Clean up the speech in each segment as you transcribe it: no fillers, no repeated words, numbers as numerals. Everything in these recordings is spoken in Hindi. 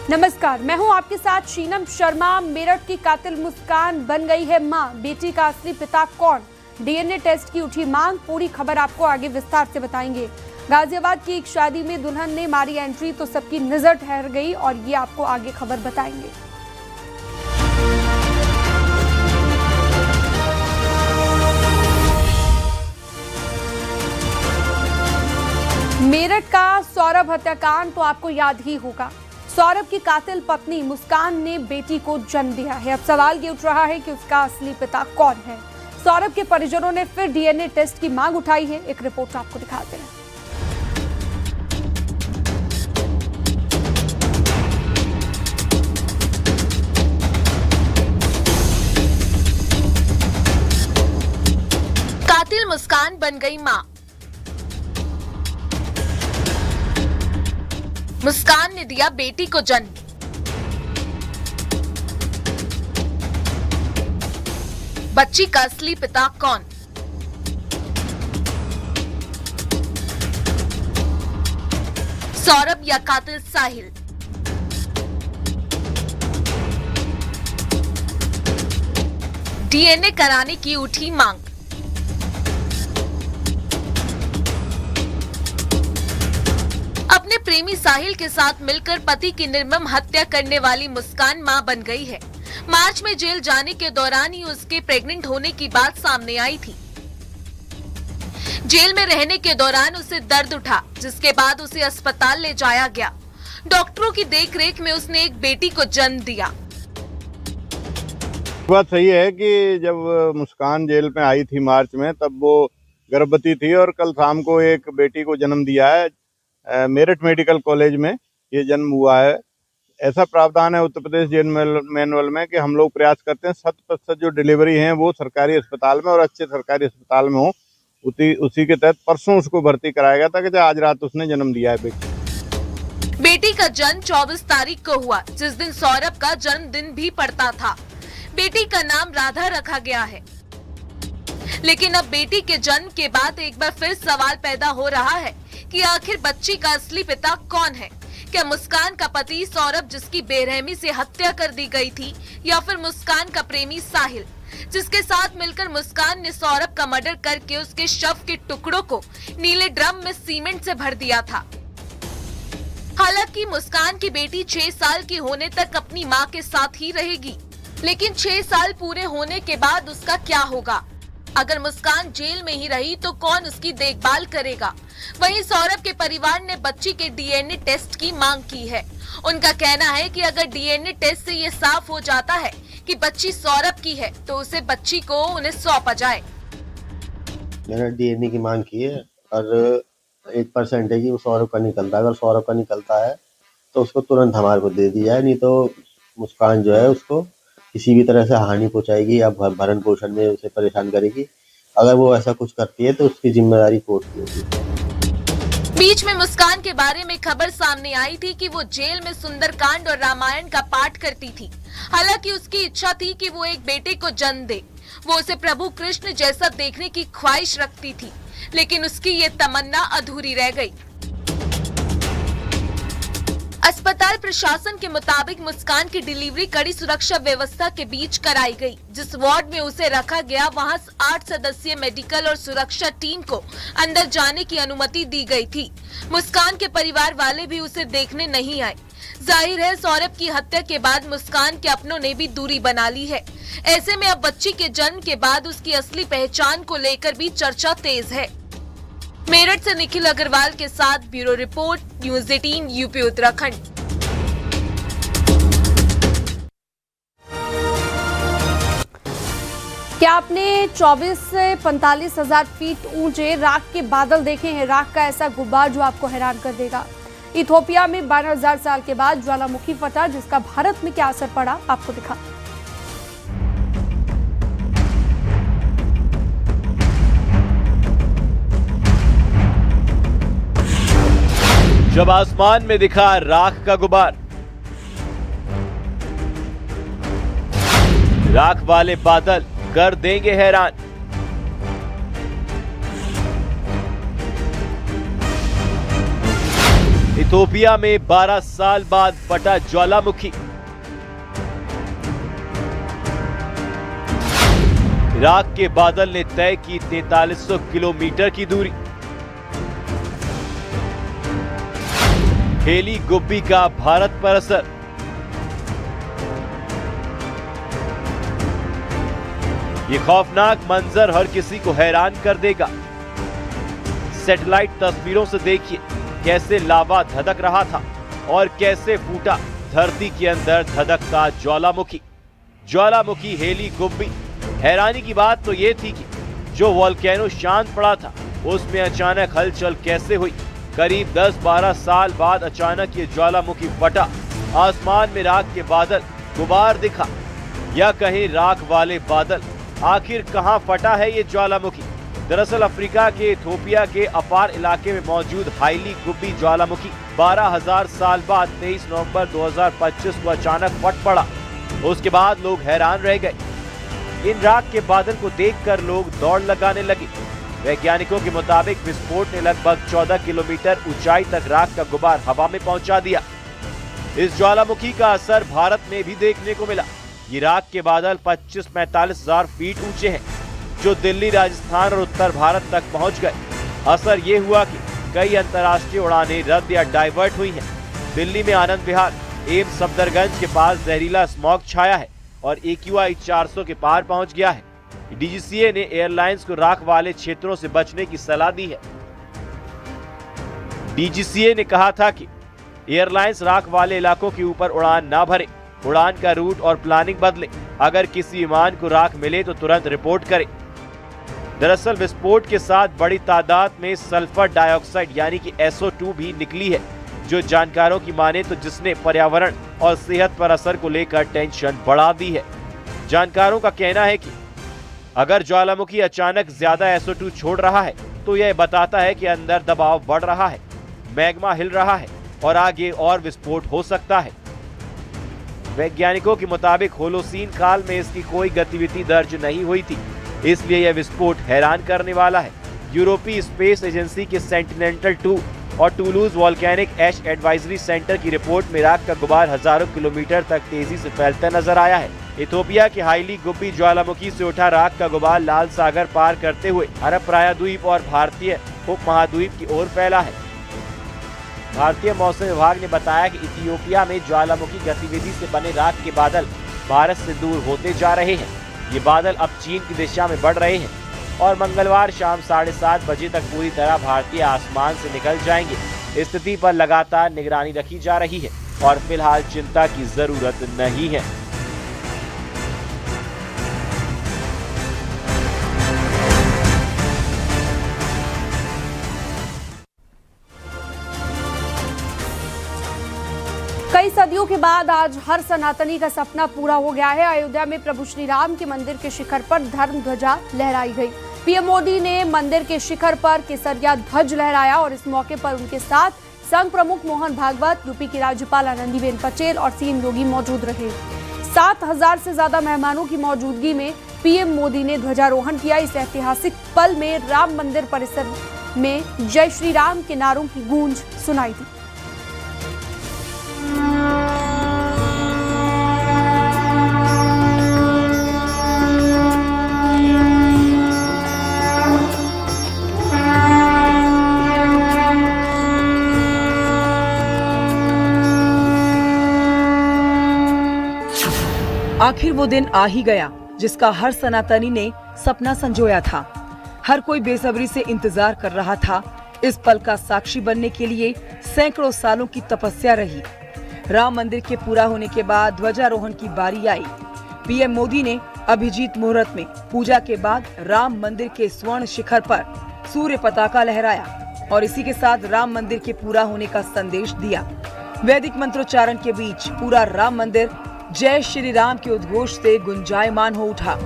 नमस्कार, मैं हूं आपके साथ शीनम शर्मा। मेरठ की कातिल मुस्कान बन गई है मां, बेटी का असली पिता कौन? डीएनए टेस्ट की उठी मांग। पूरी खबर आपको आगे विस्तार से बताएंगे। गाजियाबाद की एक शादी में दुल्हन ने मारी एंट्री तो सबकी नजर ठहर गई और ये आपको आगे खबर बताएंगे। मेरठ का सौरभ हत्याकांड तो आपको याद ही होगा। सौरभ की कातिल पत्नी मुस्कान ने बेटी को जन्म दिया है। अब सवाल ये उठ रहा है कि उसका असली पिता कौन है। सौरभ के परिजनों ने फिर डीएनए टेस्ट की मांग उठाई है। एक रिपोर्ट आपको दिखाते हैं। कातिल मुस्कान बन गई मां। मुस्कान ने दिया बेटी को जन्म। बच्ची का असली पिता कौन? सौरभ या कातिल साहिल? डीएनए कराने की उठी मांग। अपने प्रेमी साहिल के साथ मिलकर पति की निर्मम हत्या करने वाली मुस्कान मां बन गई है। मार्च में जेल जाने के दौरान ही उसके प्रेग्नेंट होने की बात सामने आई थी। जेल में रहने के दौरान उसे दर्द उठा, जिसके बाद उसे अस्पताल ले जाया गया। डॉक्टरों की देखरेख में उसने एक बेटी को जन्म दिया। बात सही है कि जब मुस्कान जेल में आई थी मार्च में, तब वो गर्भवती थी और कल शाम को एक बेटी को जन्म दिया है। मेरठ मेडिकल कॉलेज में ये जन्म हुआ है। ऐसा प्रावधान है उत्तर प्रदेश जेल मैनुअल में कि हम लोग प्रयास करते हैं 100% जो डिलीवरी है वो सरकारी अस्पताल में और अच्छे सरकारी अस्पताल में हो। उसी के तहत परसों उसको भर्ती कराया गया था कि आज रात उसने जन्म दिया है बेटी का जन्म 24 तारीख को हुआ, जिस दिन सौरभ का जन्मदिन भी पड़ता था। बेटी का नाम राधा रखा गया है। लेकिन अब बेटी के जन्म के बाद एक बार फिर सवाल पैदा हो रहा है कि आखिर बच्ची का असली पिता कौन है। क्या मुस्कान का पति सौरभ, जिसकी बेरहमी से हत्या कर दी गई थी, या फिर मुस्कान का प्रेमी साहिल, जिसके साथ मिलकर मुस्कान ने सौरभ का मर्डर करके उसके शव के टुकड़ों को नीले ड्रम में सीमेंट से भर दिया था। हालांकि मुस्कान की बेटी 6 साल की होने तक अपनी मां के साथ ही रहेगी, लेकिन 6 साल पूरे होने के बाद उसका क्या होगा? अगर मुस्कान जेल में ही रही तो कौन उसकी देखभाल करेगा? वहीं सौरभ के परिवार ने बच्ची के डीएनए टेस्ट की मांग की है। उनका कहना है कि अगर डीएनए टेस्ट से ये साफ हो जाता है कि बच्ची सौरभ की है तो उसे बच्ची को उन्हें सौंपा जाए। मैंने डीएनए की मांग की है और 1% है कि वो सौरभ का निकलता है। अगर सौरभ का निकलता है तो उसको तुरंत हमारे को दे दिया है, नहीं तो मुस्कान जो है उसको किसी भी तरह से हानि पहुंचाएगी या भरण पोषण में उसे परेशान करेगी। अगर वो ऐसा कुछ करती है तो उसकी जिम्मेदारी कोर्ट की होगी। बीच में मुस्कान के बारे में खबर सामने आई थी कि वो जेल में सुंदरकांड और रामायण का पाठ करती थी। हालांकि उसकी इच्छा थी कि वो एक बेटे को जन्म दे। वो उसे प्रभु कृष्ण जैसा देखने की ख्वाहिश रखती थी, लेकिन उसकी ये तमन्ना अधूरी रह गई। अस्पताल प्रशासन के मुताबिक मुस्कान की डिलीवरी कड़ी सुरक्षा व्यवस्था के बीच कराई गई। जिस वार्ड में उसे रखा गया वहां 8 सदस्यीय मेडिकल और सुरक्षा टीम को अंदर जाने की अनुमति दी गई थी। मुस्कान के परिवार वाले भी उसे देखने नहीं आए। जाहिर है सौरभ की हत्या के बाद मुस्कान के अपनों ने भी दूरी बना ली है। ऐसे में अब बच्ची के जन्म के बाद उसकी असली पहचान को लेकर भी चर्चा तेज है। मेरठ से निखिल अग्रवाल के साथ bureau report, news 18 UP Uttarakhand. क्या आपने 24 से 45 हजार फीट ऊंचे राख के बादल देखे हैं? राख का ऐसा गुब्बार जो आपको हैरान कर देगा। इथोपिया में 12,000 साल के बाद ज्वालामुखी फटा, जिसका भारत में क्या असर पड़ा आपको दिखा। जब आसमान में दिखा राख का गुबार, राख वाले बादल कर देंगे हैरान। इथोपिया में 12 साल बाद फटा ज्वालामुखी। इराक के बादल ने तय की 4300 किलोमीटर की दूरी। हेली गुब्बी का भारत पर असर। ये खौफनाक मंजर हर किसी को हैरान कर देगा। सैटेलाइट तस्वीरों से देखिए कैसे लावा धधक रहा था और कैसे फूटा धरती के अंदर धधकता ज्वालामुखी। ज्वालामुखी हेली गुब्बी। हैरानी की बात तो ये थी कि जो वोल्केनो शांत पड़ा था उसमें अचानक हलचल कैसे हुई। करीब 10-12 साल बाद अचानक ये ज्वालामुखी फटा। आसमान में राख के बादल, गुबार दिखा, या कहीं राख वाले बादल। आखिर कहां फटा है ये ज्वालामुखी? दरअसल अफ्रीका के इथोपिया के अपार इलाके में मौजूद हाईली गुब्बी ज्वालामुखी 12,000 साल बाद 23 नवंबर 2025 को अचानक फट पड़ा। उसके बाद लोग हैरान रह गए। इन राख के बादल को देखकर लोग दौड़ लगाने लगे। वैज्ञानिकों के मुताबिक विस्फोट ने लगभग 14 किलोमीटर ऊंचाई तक राख का गुबार हवा में पहुंचा दिया। इस ज्वालामुखी का असर भारत में भी देखने को मिला। ये राख के बादल 25-45 हजार फीट ऊंचे हैं, जो दिल्ली, राजस्थान और उत्तर भारत तक पहुंच गए। असर ये हुआ कि कई अंतर्राष्ट्रीय उड़ानें रद्द या डाइवर्ट हुई हैं। दिल्ली में आनंद विहार, एम्स सफदरगंज के पास जहरीला स्मॉग छाया है और AQI 400 के पार पहुंच गया है। DGCA ने एयरलाइंस को राख वाले क्षेत्रों से बचने की सलाह दी है। DGCA ने कहा था कि एयरलाइंस राख वाले इलाकों के ऊपर उड़ान ना भरे, उड़ान का रूट और प्लानिंग बदले। अगर किसी विमान को राख मिले तो तुरंत रिपोर्ट करे। दरअसल विस्फोट के साथ बड़ी तादाद में सल्फर डाइऑक्साइड यानी कि SO2 भी निकली है, जो जानकारों की माने तो जिसने पर्यावरण और सेहत पर असर को लेकर टेंशन बढ़ा दी है। जानकारों का कहना है कि अगर ज्वालामुखी अचानक ज्यादा SO2 छोड़ रहा है तो यह बताता है कि अंदर दबाव बढ़ रहा है, मैग्मा हिल रहा है और आगे और विस्फोट हो सकता है। वैज्ञानिकों के मुताबिक होलोसीन काल में इसकी कोई गतिविधि दर्ज नहीं हुई थी, इसलिए यह विस्फोट हैरान करने वाला है। यूरोपीय स्पेस एजेंसी के सेंटिनेल-2 और Toulouse volcanic ash advisory centre की रिपोर्ट में राख का गुबार हजारों किलोमीटर तक तेजी से फैलता नजर आया है। इथोपिया के हाईली गुब्बी ज्वालामुखी से उठा राख का गुबार लाल सागर पार करते हुए अरब प्रायद्वीप और भारतीय उपमहाद्वीप की ओर फैला है। भारतीय मौसम विभाग ने बताया कि इथियोपिया में ज्वालामुखी गतिविधि से बने राख के बादल भारत से दूर होते जा रहे हैं। ये बादल अब चीन की दिशा में बढ़ रहे हैं और मंगलवार शाम 7:30 बजे तक पूरी तरह भारतीय आसमान से निकल जाएंगे। स्थिति पर लगातार निगरानी रखी जा रही है और फिलहाल चिंता की जरूरत नहीं है। कई सदियों के बाद आज हर सनातनी का सपना पूरा हो गया है। अयोध्या में प्रभु श्री राम के मंदिर के शिखर पर धर्म ध्वजा लहराई गई। पीएम मोदी ने मंदिर के शिखर पर केसरिया ध्वज लहराया और इस मौके पर उनके साथ संघ प्रमुख मोहन भागवत, यूपी की राज्यपाल आनंदीबेन पटेल और सीएम योगी मौजूद रहे। 7,000 से ज्यादा मेहमानों की मौजूदगी में पीएम मोदी ने ध्वजारोहण किया। इस ऐतिहासिक पल में राम मंदिर परिसर में जय श्री राम के नारों की गूंज सुनाई दी। आखिर वो दिन आ ही गया जिसका हर सनातनी ने सपना संजोया था। हर कोई बेसब्री से इंतजार कर रहा था। इस पल का साक्षी बनने के लिए सैकड़ों सालों की तपस्या रही। राम मंदिर के पूरा होने के बाद ध्वजारोहण की बारी आई। पीएम मोदी ने अभिजीत मुहूर्त में पूजा के बाद राम मंदिर के स्वर्ण शिखर पर सूर्य पताका लहराया और इसी के साथ राम मंदिर के पूरा होने का संदेश दिया। वैदिक मंत्रोच्चारण के बीच पूरा राम मंदिर जय श्री राम के उद्घोष से गुंजायमान हो उठा।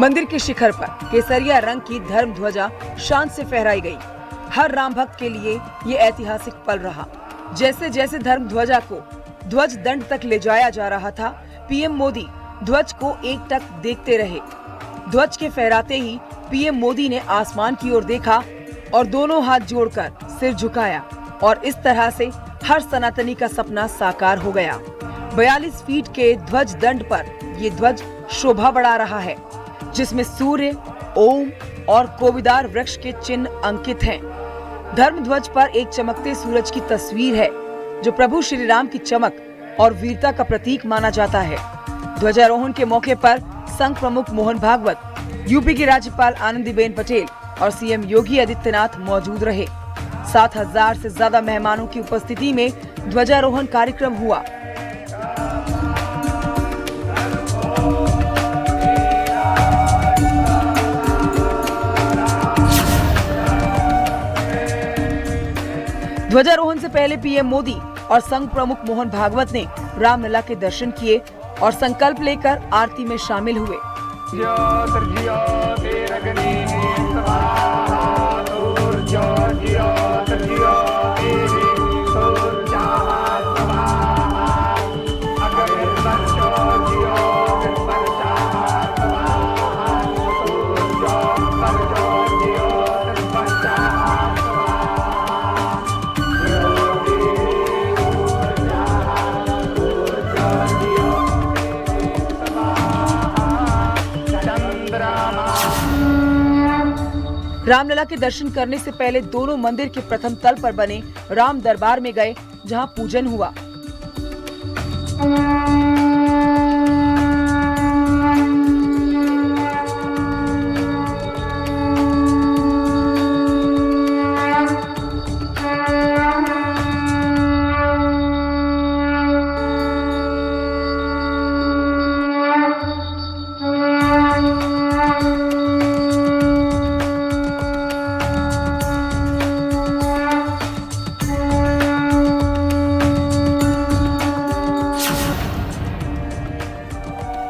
मंदिर के शिखर पर केसरिया रंग की धर्म ध्वजा शान से फहराई गई। हर राम भक्त के लिए ये ऐतिहासिक पल रहा। जैसे जैसे धर्म ध्वजा को ध्वज दंड तक ले जाया जा रहा था, पीएम मोदी ध्वज को एकटक देखते रहे। ध्वज के फहराते ही पीएम मोदी ने आसमान की ओर देखा और दोनों हाथ जोड़कर सिर झुकाया और इस तरह से हर सनातनी का सपना साकार हो गया। 42 फीट के ध्वज दंड पर ये ध्वज शोभा बढ़ा रहा है, जिसमें सूर्य, ओम और कोविदार वृक्ष के चिन्ह अंकित हैं। धर्म ध्वज पर एक चमकते सूरज की तस्वीर है, जो प्रभु श्री राम की चमक और वीरता का प्रतीक माना जाता है। ध्वजारोहण के मौके पर संघ प्रमुख मोहन भागवत, यूपी की राज्यपाल आनंदीबेन पटेल और सीएम योगी आदित्यनाथ मौजूद रहे। 7,000 से ज्यादा मेहमानों की उपस्थिति में ध्वजारोहण कार्यक्रम हुआ। ध्वजारोहण से पहले पीएम मोदी और संघ प्रमुख मोहन भागवत ने रामलला के दर्शन किए और संकल्प लेकर आरती में शामिल हुए। रामलला के दर्शन करने से पहले दोनों मंदिर के प्रथम तल पर बने राम दरबार में गए, जहां पूजन हुआ।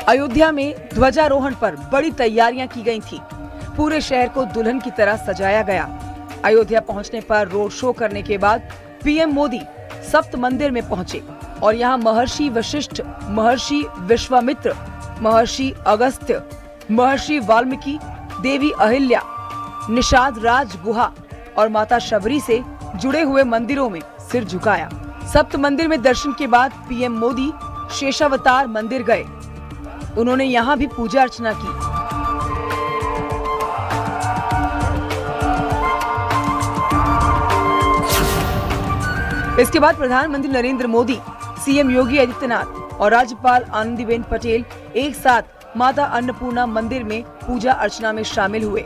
अयोध्या में ध्वजारोहण पर बड़ी तैयारियां की गई थी। पूरे शहर को दुल्हन की तरह सजाया गया। अयोध्या पहुंचने पर रोड शो करने के बाद पीएम मोदी सप्त मंदिर में पहुंचे और यहां महर्षि वशिष्ठ, महर्षि विश्वामित्र, महर्षि अगस्त्य, महर्षि वाल्मीकि, देवी अहिल्या, निषाद राज गुहा और माता शबरी से जुड़े हुए मंदिरों में सिर झुकाया। सप्त मंदिर में दर्शन के बाद पीएम मोदी शेषावतार मंदिर गए। उन्होंने यहाँ भी पूजा अर्चना की। इसके बाद प्रधानमंत्री नरेंद्र मोदी, सीएम योगी आदित्यनाथ और राज्यपाल आनंदीबेन पटेल एक साथ माता अन्नपूर्णा मंदिर में पूजा अर्चना में शामिल हुए।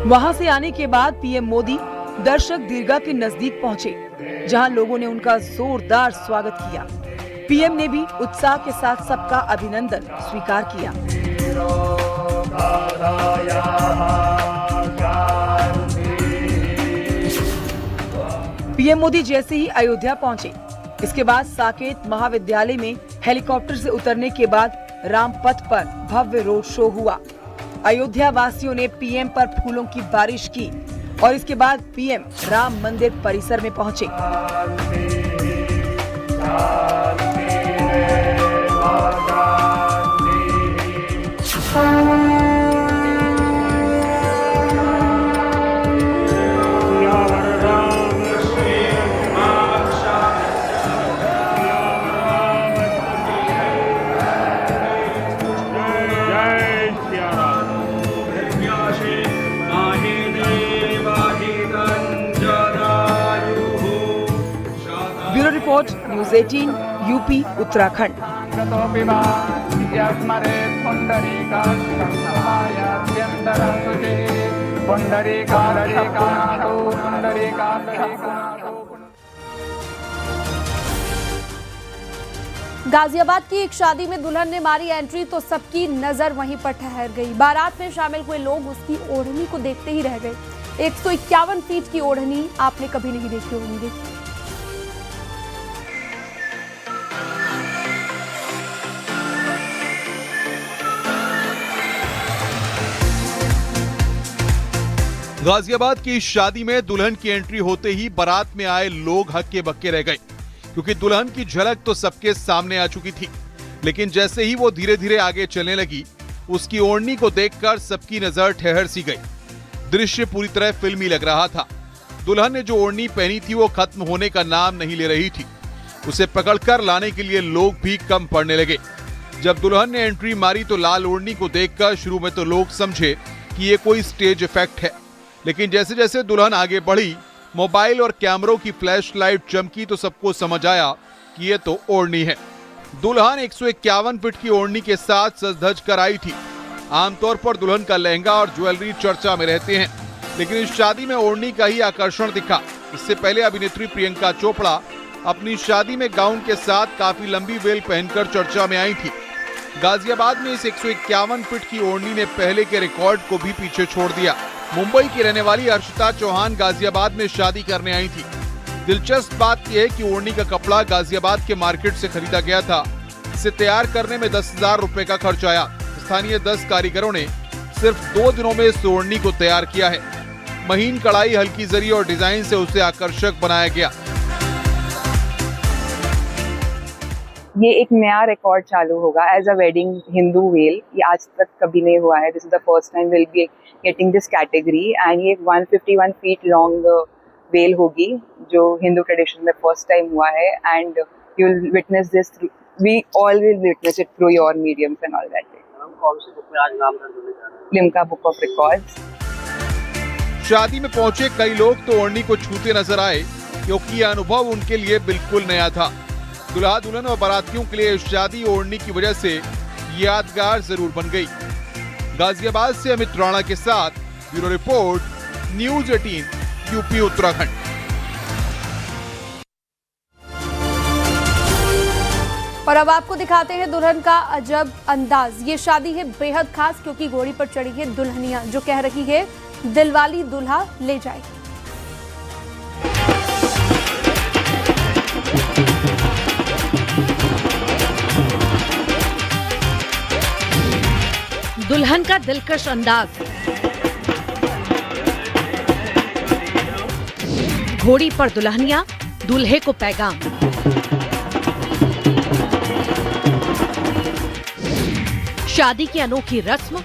वहां से आने के बाद पीएम मोदी दर्शक दीर्घा के नजदीक पहुंचे, जहां लोगों ने उनका जोरदार स्वागत किया। पीएम ने भी उत्साह के साथ सबका अभिनंदन स्वीकार किया। पीएम मोदी जैसे ही अयोध्या पहुंचे, इसके बाद साकेत महाविद्यालय में हेलीकॉप्टर से उतरने के बाद रामपथ पर भव्य रोड शो हुआ। अयोध्या वासियों ने पीएम पर फूलों की बारिश की और इसके बाद पीएम राम मंदिर परिसर में पहुंचे। Bureau report, news 18, UP, Uttarakhand. यस्मरे पुंडरीकाक्षं नमाय अत्यंतरसुते गाजियाबाद की एक शादी में दुल्हन ने मारी एंट्री तो सबकी नजर वहीं पर ठहर गई। बारात में शामिल हुए लोग उसकी ओढ़नी को देखते ही रह गए। 151 फीट की ओढ़नी आपने कभी नहीं देखी होगी। गाजियाबाद की इस शादी में दुल्हन की एंट्री होते ही बारात में आए लोग हक्के बक्के रह गए, क्योंकि दुल्हन की झलक तो सबके सामने आ चुकी थी, लेकिन जैसे ही वो धीरे धीरे आगे चलने लगी, उसकी ओढ़नी को देखकर सबकी नजर ठहर सी गई। दृश्य पूरी तरह फिल्मी लग रहा था। दुल्हन ने जो ओढ़नी पहनी थी वो खत्म होने का नाम नहीं ले रही थी। उसे पकड़कर लाने के लिए लोग भी कम पड़ने लगे। जब दुल्हन ने एंट्री मारी तो लाल ओढ़नी को देखकर शुरू में तो लोग समझे कि ये कोई स्टेज इफेक्ट है, लेकिन जैसे जैसे दुल्हन आगे बढ़ी, मोबाइल और कैमरों की फ्लैशलाइट चमकी तो सबको समझ आया कि ये तो ओढ़नी है। दुल्हन 151 फीट की ओढ़नी के साथ सज धज कर आई थी। आमतौर पर दुल्हन का लहंगा और ज्वेलरी चर्चा में रहते हैं, लेकिन इस शादी में ओढ़नी का ही आकर्षण दिखा। इससे पहले अभिनेत्री प्रियंका चोपड़ा अपनी शादी में गाउन के साथ काफी लंबी वेल पहनकर चर्चा में आई थी। गाजियाबाद में इस 151 फीट की ओढ़नी ने पहले के रिकॉर्ड को भी पीछे छोड़ दिया। मुंबई की रहने वाली अर्शिता चौहान गाजियाबाद में शादी करने आई थी। दिलचस्प बात यह है कि ओढ़नी का कपड़ा गाजियाबाद के मार्केट से खरीदा गया था। इसे तैयार करने में 10,000 रुपए का खर्च आया। स्थानीय 10 कारीगरों ने सिर्फ 2 दिनों में इस ओढ़नी को तैयार किया है। महीन कढ़ाई, हल्की जरी और डिजाइन से उसे आकर्षक बनाया गया। ये एक नया रिकॉर्ड चालू होगा as a wedding Hindu veil. ये आज तक कभी नहीं हुआ है। This is the first time will be getting this category and ये 151 फीट लॉन्ग वेल होगी जो हिंदू ट्रेडिशन में फर्स्ट टाइम हुआ है and you will witness this, we all will witness it through your mediums and all that. कौन सी बुक में आज नाम दर्ज होने जा रहा है? Limca book of records. शादी में पहुंचे कई लोग तो ओढ़नी को छूते नजर आए, क्योंकि यह अनुभव उनके लिए बिल्कुल नया था। दुल्हा दुल्हन और बारातियों के लिए शादी ओढ़नी की वजह से यादगार जरूर बन गई। गाजियाबाद से अमित राणा के साथ bureau report, news 18 UP Uttarakhand. और अब आपको दिखाते हैं दुल्हन का अजब अंदाज। ये शादी है बेहद खास, क्योंकि घोड़ी पर चढ़ी है दुल्हनिया जो कह रही है दिलवाली दुल्हा ले जाएगी। दुल्हन का दिलकश अंदाज, घोड़ी पर दुल्हनिया, दूल्हे को पैगाम। शादी की अनोखी रस्म,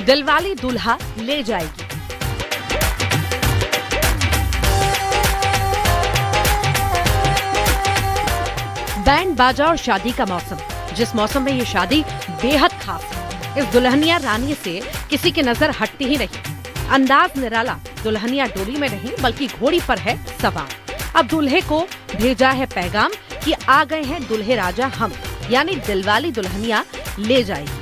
दिलवाली दुल्हा ले जाएगी। बैंड बाजा और शादी का मौसम, जिस मौसम में ये शादी बेहद खास है। इस दुल्हनिया रानी से किसी की नजर हटती ही नहीं। अंदाज निराला, दुल्हनिया डोली में नहीं बल्कि घोड़ी पर है सवार। अब दूल्हे को भेजा है पैगाम कि आ गए हैं दुल्हे राजा हम, यानी दिलवाली दुल्हनिया ले जाएगी।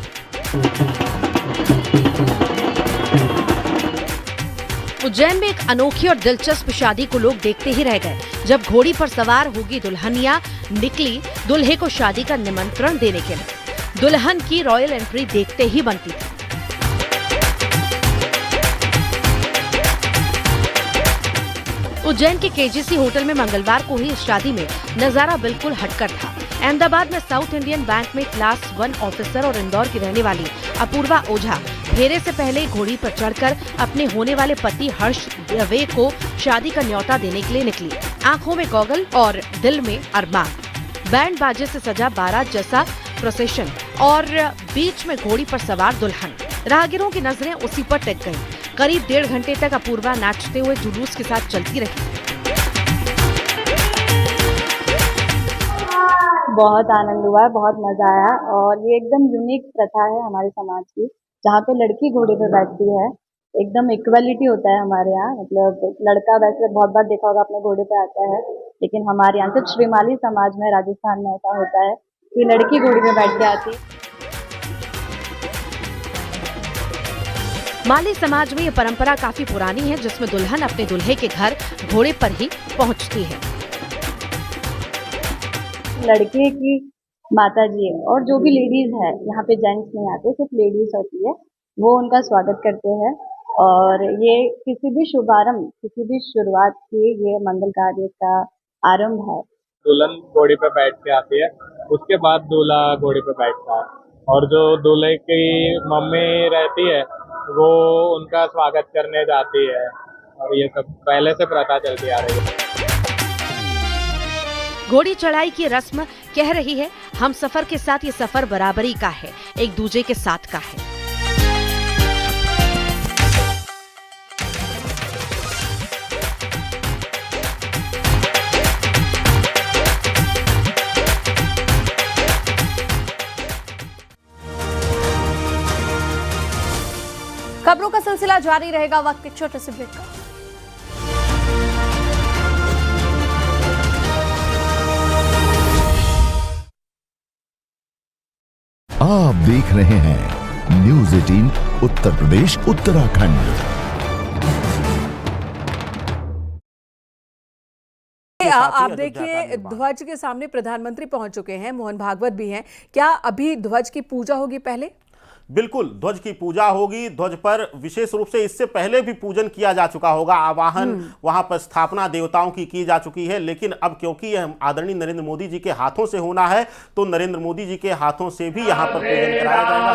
उज्जैन में एक अनोखी और दिलचस्प शादी को लोग देखते ही रह गए। जब घोड़ी पर सवार होगी दुल्हनिया निकली दुल्हे को शादी का निमंत्रण देने के लिए। दुल्हन की रॉयल एंट्री देखते ही बनती थी। उज्जैन के केजीसी होटल में मंगलवार को हुई इस शादी में नजारा बिल्कुल हटकर था। अहमदाबाद में साउथ इंडियन बैंक में क्लास 1 ऑफिसर और इंदौर की रहने वाली अपूर्वा ओझा फेरे से पहले घोड़ी पर चढ़कर अपने होने वाले पति हर्ष दवे को शादी का न्योता देने के लिए निकली। आंखों में गॉगल और दिल में अरमान। बैंड बाजे से सजा बारात जैसा प्रोसेशन और बीच में घोड़ी पर सवार दुल्हन। राहगीरों की नजरें उसी पर टिक गईं। करीब 1.5 घंटे तक अपूर्वा नाचते हुए जुलूस के साथ चलती रही। बहुत आनंद हुआ, बहुत मजा आया और ये एकदम यूनिक प्रथा है हमारे समाज की, जहाँ पे लड़की घोड़े पे बैठती है। एकदम इक्वलिटी होता है हमारे यहाँ। मतलब लड़का वैसे बहुत बार देखा होगा अपने घोड़े पे आता है, लेकिन हमारे यहाँ सिर्फ श्रीमाली समाज में, राजस्थान में ऐसा होता है कि लड़की घोड़ी पे बैठ के आती है। माली समाज में ये परंपरा काफी पुरानी है, जिसमें दुल्हन अपने दूल्हे के घर घोड़े पर ही पहुंचती है। लड़के की माता जी और जो भी लेडीज है, यहाँ पे जेंट्स नहीं आते, सिर्फ लेडीज होती है, वो उनका स्वागत करते हैं। और ये किसी भी शुभारंभ, किसी भी शुरुआत की ये मंगल कार्य का आरंभ है। दुल्हन घोड़ी पे बैठ के आती है, उसके बाद दूल्हा घोड़ी पे बैठता है, और जो दूल्हे की मम्मी रहती है वो उनका स्वागत करने जाती है, और ये सब पहले से प्रथा चलती आ रही है। घोड़ी चढ़ाई की रस्म कह रही है, हम सफर के साथ ये सफर बराबरी का है, एक दूजे के साथ का है। खबरों का सिलसिला जारी रहेगा, वक्त एक छोटे से ब्रेक का। आप देख रहे हैं न्यूज़ 18 उत्तर प्रदेश उत्तराखंड। आप देखिए, ध्वज के सामने प्रधानमंत्री पहुंच चुके हैं, मोहन भागवत भी हैं। क्या अभी ध्वज की पूजा होगी पहले? बिल्कुल, ध्वज की पूजा होगी। ध्वज पर विशेष रूप से इससे पहले भी पूजन किया जा चुका होगा, आवाहन वहां पर स्थापना देवताओं की जा चुकी है। लेकिन अब क्योंकि यह आदरणीय नरेंद्र मोदी जी के हाथों से होना है, तो नरेंद्र मोदी जी के हाथों से भी यहां पर पूजन कराया जाएगा।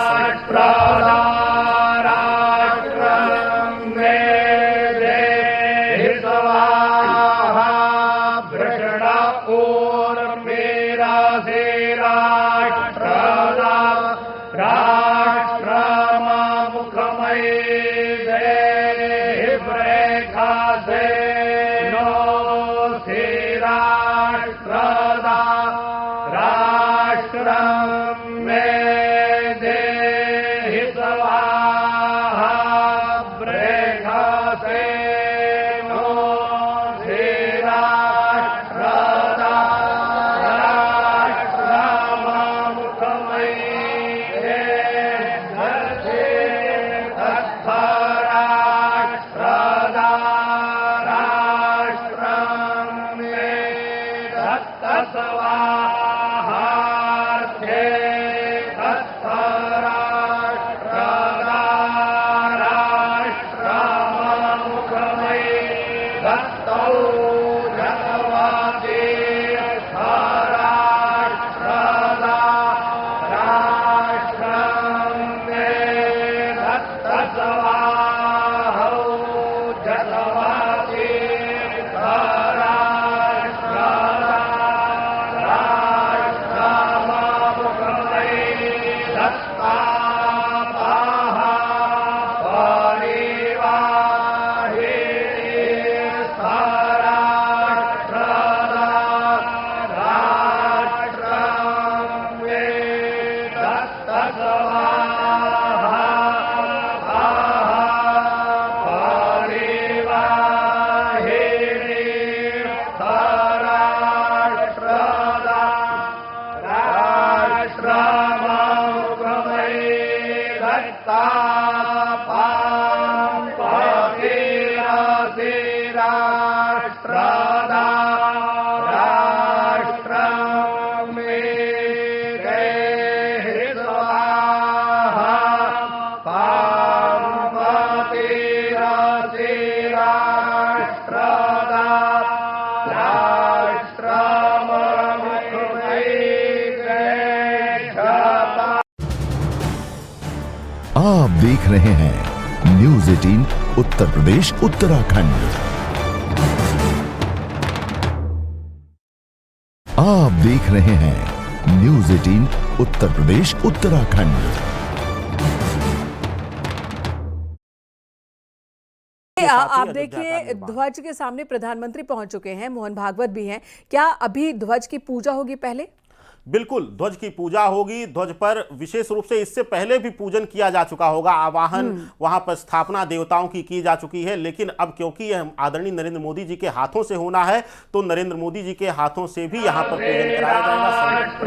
आप देख रहे हैं न्यूज़ 18 उत्तर प्रदेश उत्तराखंड। आप देख रहे हैं न्यूज़ 18 उत्तर प्रदेश उत्तराखंड। आप देखिए, ध्वज के सामने प्रधानमंत्री पहुंच चुके हैं, मोहन भागवत भी हैं। क्या अभी ध्वज की पूजा होगी पहले? बिल्कुल, ध्वज की पूजा होगी। ध्वज पर विशेष रूप से इससे पहले भी पूजन किया जा चुका होगा, आवाहन वहां पर स्थापना देवताओं की जा चुकी है। लेकिन अब क्योंकि यह आदरणीय नरेंद्र मोदी जी के हाथों से होना है, तो नरेंद्र मोदी जी के हाथों से भी यहां पर पूजन कराया जाएगा। राष्ट्र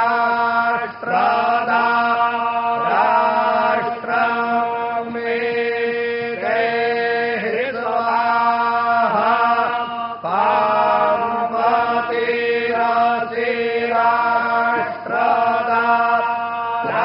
राष्ट्राय